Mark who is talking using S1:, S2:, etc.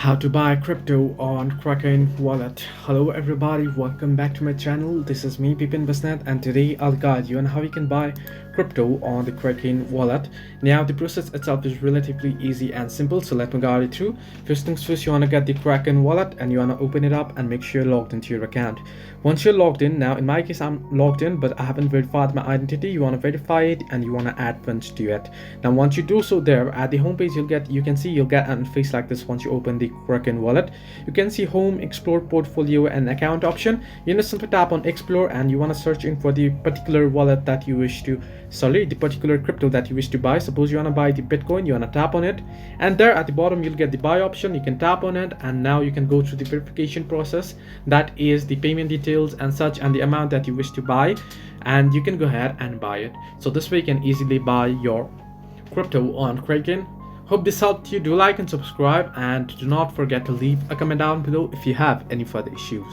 S1: How to buy crypto on Kraken wallet. Hello everybody, welcome back to my channel. This is me Pipin Basnet, and today I'll guide you on how you can buy crypto on the Kraken wallet. Now the process itself is relatively easy and simple, so let me guide you through. First things first, you want to get the Kraken wallet and you want to open it up and make sure you're logged into your account. Once you're logged in, now in my case I'm logged in but I haven't verified my identity. You want to verify it and you want to add funds to it. Now once you do so, there at the home page you'll get an interface like this. Once you open the Kraken wallet, you can see home, explore, portfolio and account option. You just simply tap on explore and you want to search in for the particular wallet that you wish to the particular crypto that you wish to buy. Suppose you want to buy the Bitcoin, you want to tap on it, and there at the bottom you'll get the buy option. You can tap on it and now you can go through the verification process, that is the payment details and such and the amount that you wish to buy, and you can go ahead and buy it. So this way you can easily buy your crypto on Kraken. Hope this helped you. Do like and subscribe, and do not forget to leave a comment down below if you have any further issues.